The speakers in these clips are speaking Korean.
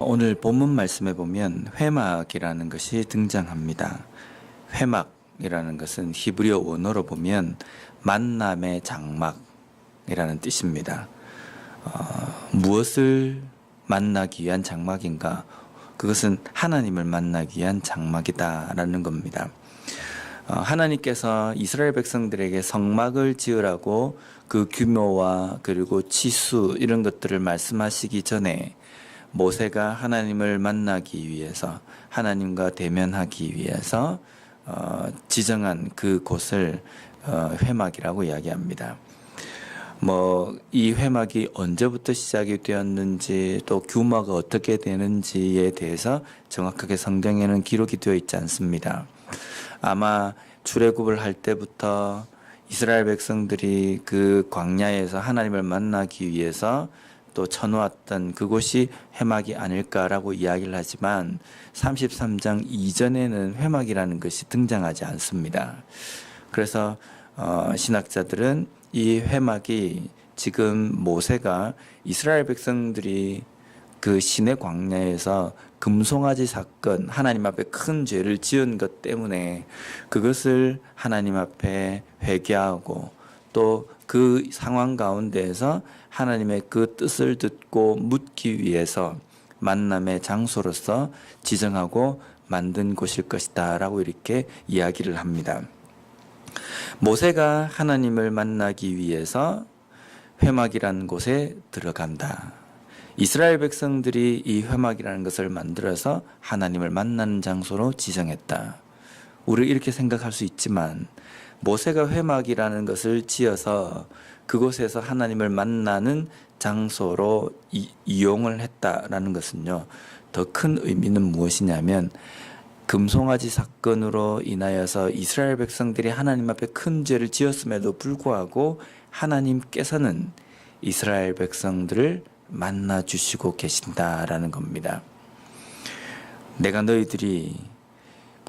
오늘 본문 말씀에 보면 회막이라는 것이 등장합니다. 회막이라는 것은 히브리어 원어로 보면 만남의 장막이라는 뜻입니다. 무엇을 만나기 위한 장막인가? 그것은 하나님을 만나기 위한 장막이다라는 겁니다. 하나님께서 이스라엘 백성들에게 성막을 지으라고 그 규모와 그리고 치수 이런 것들을 말씀하시기 전에 모세가 하나님을 만나기 위해서 하나님과 대면하기 위해서 지정한 그 곳을 회막이라고 이야기합니다. 이 회막이 언제부터 시작이 되었는지 또 규모가 어떻게 되는지에 대해서 정확하게 성경에는 기록이 되어 있지 않습니다. 아마 출애굽을 할 때부터 이스라엘 백성들이 그 광야에서 하나님을 만나기 위해서 또 쳐놓았던 그곳이 회막이 아닐까라고 이야기를 하지만 33장 이전에는 회막이라는 것이 등장하지 않습니다. 그래서 신학자들은 이 회막이 지금 모세가 이스라엘 백성들이 그 시내 광야에서 금송아지 사건, 하나님 앞에 큰 죄를 지은 것 때문에 그것을 하나님 앞에 회개하고 또 그 상황 가운데에서 하나님의 그 뜻을 듣고 묻기 위해서 만남의 장소로서 지정하고 만든 곳일 것이다 라고 이렇게 이야기를 합니다. 모세가 하나님을 만나기 위해서 회막이라는 곳에 들어간다. 이스라엘 백성들이 이 회막이라는 것을 만들어서 하나님을 만나는 장소로 지정했다. 우리 이렇게 생각할 수 있지만 모세가 회막이라는 것을 지어서 그곳에서 하나님을 만나는 장소로 이용을 했다라는 것은요, 더 큰 의미는 무엇이냐면 금송아지 사건으로 인하여서 이스라엘 백성들이 하나님 앞에 큰 죄를 지었음에도 불구하고 하나님께서는 이스라엘 백성들을 만나 주시고 계신다라는 겁니다. 내가 너희들이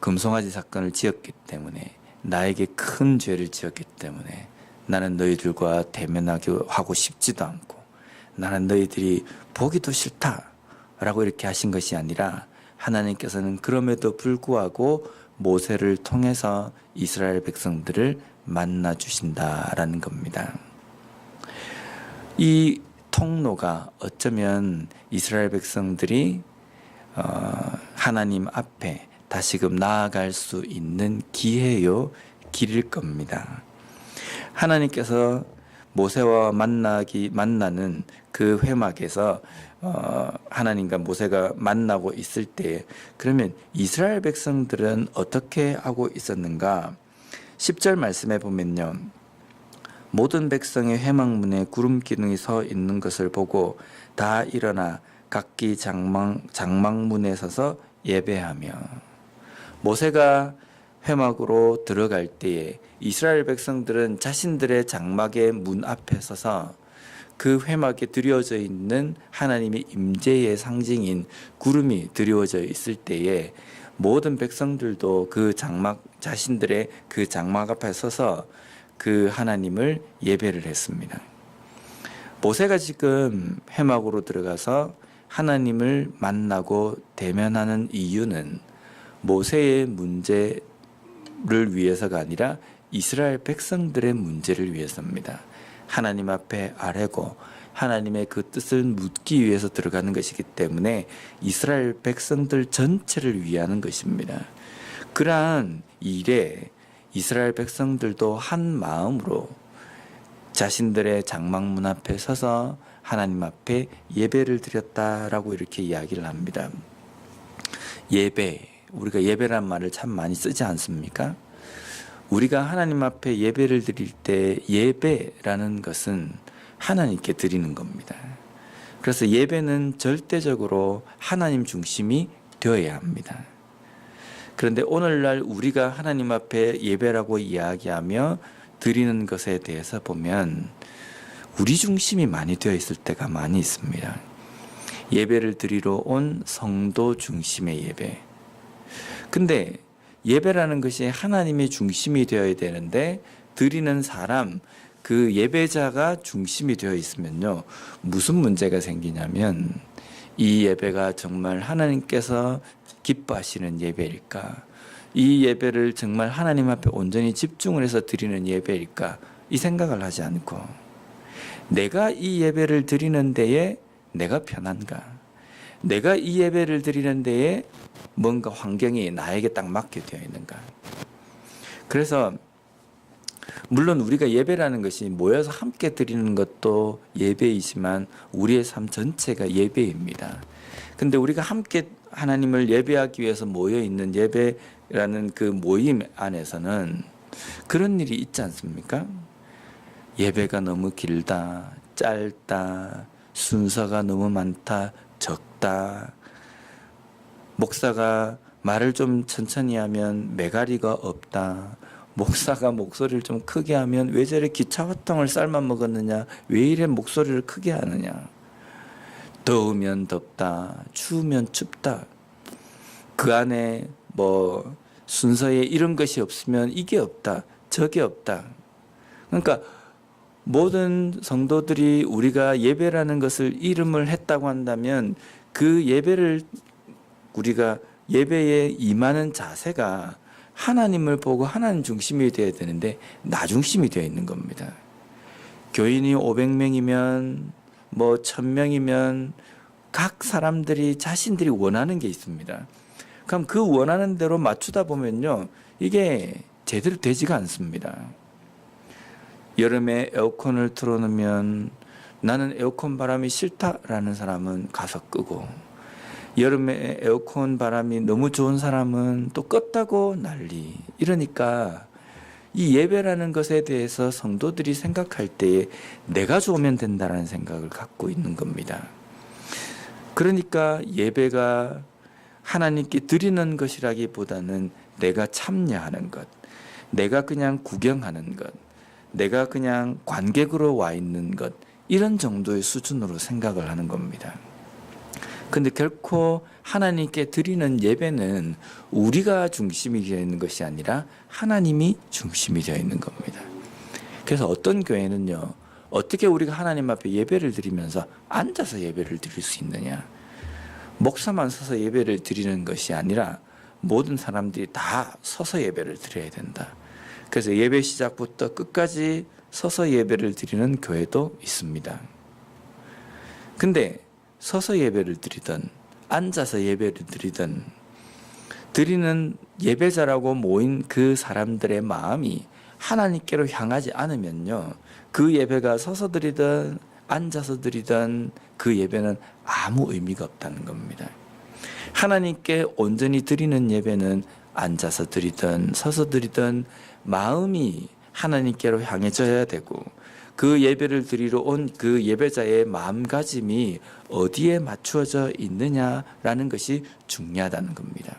금송아지 사건을 지었기 때문에 나에게 큰 죄를 지었기 때문에 나는 너희들과 대면하고 싶지도 않고 나는 너희들이 보기도 싫다라고 이렇게 하신 것이 아니라 하나님께서는 그럼에도 불구하고 모세를 통해서 이스라엘 백성들을 만나 주신다라는 겁니다. 이 통로가 어쩌면 이스라엘 백성들이 하나님 앞에 다시금 나아갈 수 있는 기회요, 길일 겁니다. 하나님께서 모세와 만나는 그 회막에서 하나님과 모세가 만나고 있을 때 그러면 이스라엘 백성들은 어떻게 하고 있었는가? 10절 말씀에 보면요. 모든 백성의 회막문에 구름 기둥이 서 있는 것을 보고 다 일어나 각기 장막문에 서서 예배하며. 모세가 회막으로 들어갈 때에 이스라엘 백성들은 자신들의 장막의 문 앞에 서서 그 회막에 드려져 있는 하나님의 임재의 상징인 구름이 드려져 있을 때에 모든 백성들도 그 장막, 자신들의 그 장막 앞에 서서 그 하나님을 예배를 했습니다. 모세가 지금 회막으로 들어가서 하나님을 만나고 대면하는 이유는 모세의 문제를 위해서가 아니라 이스라엘 백성들의 문제를 위해서입니다. 하나님 앞에 아뢰고 하나님의 그 뜻을 묻기 위해서 들어가는 것이기 때문에 이스라엘 백성들 전체를 위하는 것입니다. 그러한 일에 이스라엘 백성들도 한 마음으로 자신들의 장막문 앞에 서서 하나님 앞에 예배를 드렸다라고 이렇게 이야기를 합니다. 예배, 우리가 예배란 말을 참 많이 쓰지 않습니까? 우리가 하나님 앞에 예배를 드릴 때 예배라는 것은 하나님께 드리는 겁니다. 그래서 예배는 절대적으로 하나님 중심이 되어야 합니다. 그런데 오늘날 우리가 하나님 앞에 예배라고 이야기하며 드리는 것에 대해서 보면 우리 중심이 많이 되어 있을 때가 많이 있습니다. 예배를 드리러 온 성도 중심의 예배. 근데 예배라는 것이 하나님의 중심이 되어야 되는데 드리는 사람, 그 예배자가 중심이 되어 있으면요, 무슨 문제가 생기냐면 이 예배가 정말 하나님께서 기뻐하시는 예배일까? 이 예배를 정말 하나님 앞에 온전히 집중을 해서 드리는 예배일까? 이 생각을 하지 않고 내가 이 예배를 드리는 데에 내가 편한가? 내가 이 예배를 드리는 데에 뭔가 환경이 나에게 딱 맞게 되어 있는가? 그래서 물론 우리가 예배라는 것이 모여서 함께 드리는 것도 예배이지만 우리의 삶 전체가 예배입니다. 근데 우리가 함께 하나님을 예배하기 위해서 모여 있는 예배라는 그 모임 안에서는 그런 일이 있지 않습니까? 예배가 너무 길다, 짧다, 순서가 너무 많다, 적다, 목사가 말을 좀 천천히 하면 매가리가 없다, 목사가 목소리를 좀 크게 하면 왜 저래 기차화통을 삶아 먹었느냐, 왜 이래 목소리를 크게 하느냐, 더우면 덥다, 추우면 춥다, 그 안에 뭐 순서에 이런 것이 없으면 이게 없다, 저게 없다. 그러니까 모든 성도들이 우리가 예배라는 것을 이름을 했다고 한다면 그 예배를 우리가 예배에 임하는 자세가 하나님을 보고 하나님 중심이 되어야 되는데 나 중심이 되어 있는 겁니다. 교인이 500명이면 뭐 1000명이면 각 사람들이 자신들이 원하는 게 있습니다. 그럼 그 원하는 대로 맞추다 보면요, 이게 제대로 되지가 않습니다. 여름에 에어컨을 틀어놓으면 나는 에어컨 바람이 싫다라는 사람은 가서 끄고, 여름에 에어컨 바람이 너무 좋은 사람은 또 껐다고 난리. 이러니까 이 예배라는 것에 대해서 성도들이 생각할 때에 내가 좋으면 된다는 생각을 갖고 있는 겁니다. 그러니까 예배가 하나님께 드리는 것이라기보다는 내가 참여하는 것, 내가 그냥 구경하는 것, 내가 그냥 관객으로 와 있는 것, 이런 정도의 수준으로 생각을 하는 겁니다. 근데 결코 하나님께 드리는 예배는 우리가 중심이 되어 있는 것이 아니라 하나님이 중심이 되어 있는 겁니다. 그래서 어떤 교회는요, 어떻게 우리가 하나님 앞에 예배를 드리면서 앉아서 예배를 드릴 수 있느냐? 목사만 서서 예배를 드리는 것이 아니라 모든 사람들이 다 서서 예배를 드려야 된다. 그래서 예배 시작부터 끝까지 서서 예배를 드리는 교회도 있습니다. 근데 서서 예배를 드리든 앉아서 예배를 드리든 드리는 예배자라고 모인 그 사람들의 마음이 하나님께로 향하지 않으면요, 그 예배가 서서 드리든 앉아서 드리든 그 예배는 아무 의미가 없다는 겁니다. 하나님께 온전히 드리는 예배는 앉아서 드리든 서서 드리든 마음이 하나님께로 향해져야 되고, 그 예배를 드리러 온 그 예배자의 마음가짐이 어디에 맞추어져 있느냐라는 것이 중요하다는 겁니다.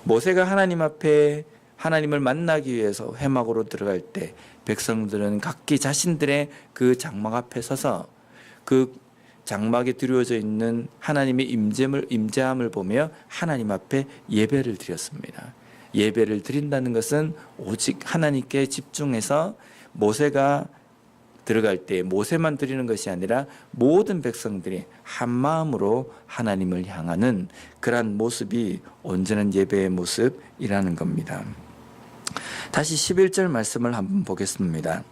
모세가 하나님 앞에 하나님을 만나기 위해서 회막으로 들어갈 때 백성들은 각기 자신들의 그 장막 앞에 서서 그 장막에 드려져 있는 하나님의 임재함을 보며 하나님 앞에 예배를 드렸습니다. 예배를 드린다는 것은 오직 하나님께 집중해서 모세가 들어갈 때 모세만 드리는 것이 아니라 모든 백성들이 한 마음으로 하나님을 향하는 그러한 모습이 온전한 예배의 모습이라는 겁니다. 다시 11절 말씀을 한번 보겠습니다.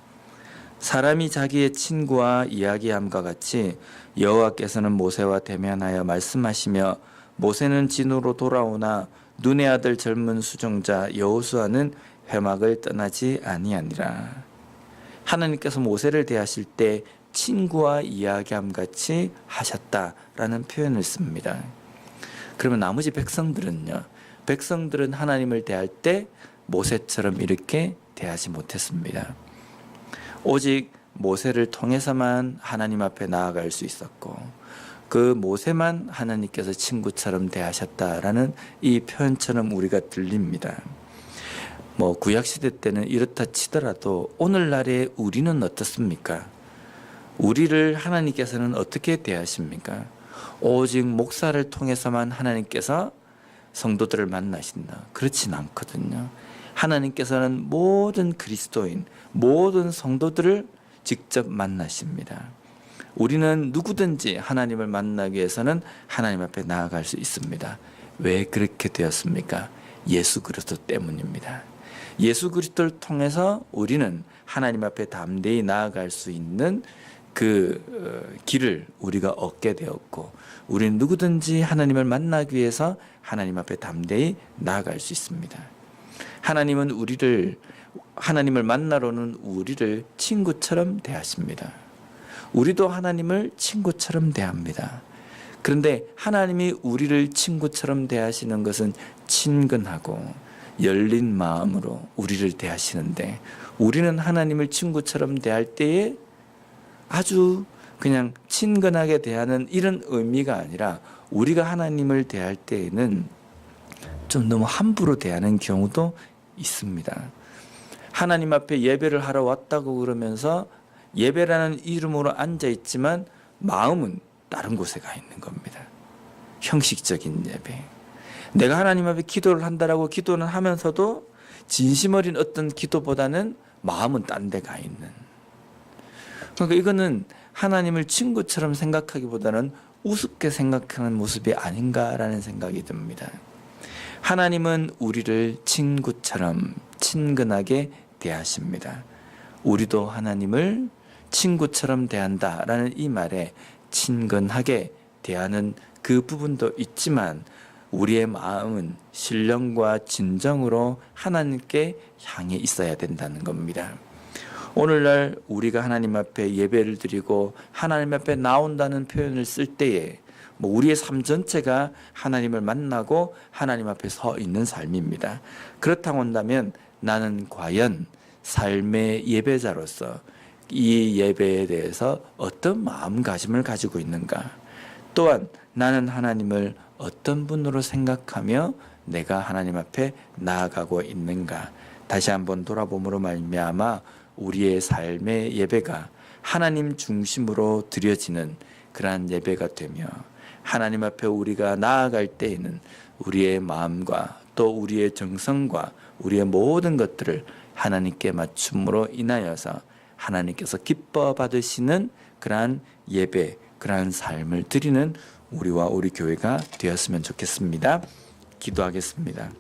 사람이 자기의 친구와 이야기함과 같이 여호와께서는 모세와 대면하여 말씀하시며 모세는 진으로 돌아오나 눈의 아들 젊은 수종자 여호수아는 회막을 떠나지 아니하니라. 하나님께서 모세를 대하실 때 친구와 이야기함 같이 하셨다라는 표현을 씁니다. 그러면 나머지 백성들은요, 백성들은 하나님을 대할 때 모세처럼 이렇게 대하지 못했습니다. 오직 모세를 통해서만 하나님 앞에 나아갈 수 있었고, 그 모세만 하나님께서 친구처럼 대하셨다라는 이 표현처럼 우리가 들립니다. 뭐 구약시대 때는 이렇다 치더라도 오늘날의 우리는 어떻습니까? 우리를 하나님께서는 어떻게 대하십니까? 오직 목사를 통해서만 하나님께서 성도들을 만나신다. 그렇진 않거든요. 하나님께서는 모든 그리스도인, 모든 성도들을 직접 만나십니다. 우리는 누구든지 하나님을 만나기 위해서는 하나님 앞에 나아갈 수 있습니다. 왜 그렇게 되었습니까? 예수 그리스도 때문입니다. 예수 그리스도를 통해서 우리는 하나님 앞에 담대히 나아갈 수 있는 그 길을 우리가 얻게 되었고, 우리는 누구든지 하나님을 만나기 위해서 하나님 앞에 담대히 나아갈 수 있습니다. 하나님은 하나님을 만나러는 우리를 친구처럼 대하십니다. 우리도 하나님을 친구처럼 대합니다. 그런데 하나님이 우리를 친구처럼 대하시는 것은 친근하고 열린 마음으로 우리를 대하시는데, 우리는 하나님을 친구처럼 대할 때에 아주 그냥 친근하게 대하는 이런 의미가 아니라, 우리가 하나님을 대할 때에는 좀 너무 함부로 대하는 경우도 있습니다. 하나님 앞에 예배를 하러 왔다고 그러면서 예배라는 이름으로 앉아 있지만 마음은 다른 곳에 가 있는 겁니다. 형식적인 예배. 내가 하나님 앞에 기도를 한다라고 기도는 하면서도 진심 어린 어떤 기도보다는 마음은 딴 데 가 있는. 그러니까 이거는 하나님을 친구처럼 생각하기보다는 우습게 생각하는 모습이 아닌가라는 생각이 듭니다. 하나님은 우리를 친구처럼 친근하게 대하십니다. 우리도 하나님을 친구처럼 대한다라는 이 말에 친근하게 대하는 그 부분도 있지만, 우리의 마음은 신령과 진정으로 하나님께 향해 있어야 된다는 겁니다. 오늘날 우리가 하나님 앞에 예배를 드리고 하나님 앞에 나온다는 표현을 쓸 때에 우리의 삶 전체가 하나님을 만나고 하나님 앞에 서 있는 삶입니다. 그렇다고 한다면 나는 과연 삶의 예배자로서 이 예배에 대해서 어떤 마음가짐을 가지고 있는가? 또한 나는 하나님을 어떤 분으로 생각하며 내가 하나님 앞에 나아가고 있는가? 다시 한번 돌아봄으로 말미암아 우리의 삶의 예배가 하나님 중심으로 드려지는 그러한 예배가 되며, 하나님 앞에 우리가 나아갈 때에는 우리의 마음과 또 우리의 정성과 우리의 모든 것들을 하나님께 맞춤으로 인하여서 하나님께서 기뻐 받으시는 그러한 예배, 그러한 삶을 드리는 우리와 우리 교회가 되었으면 좋겠습니다. 기도하겠습니다.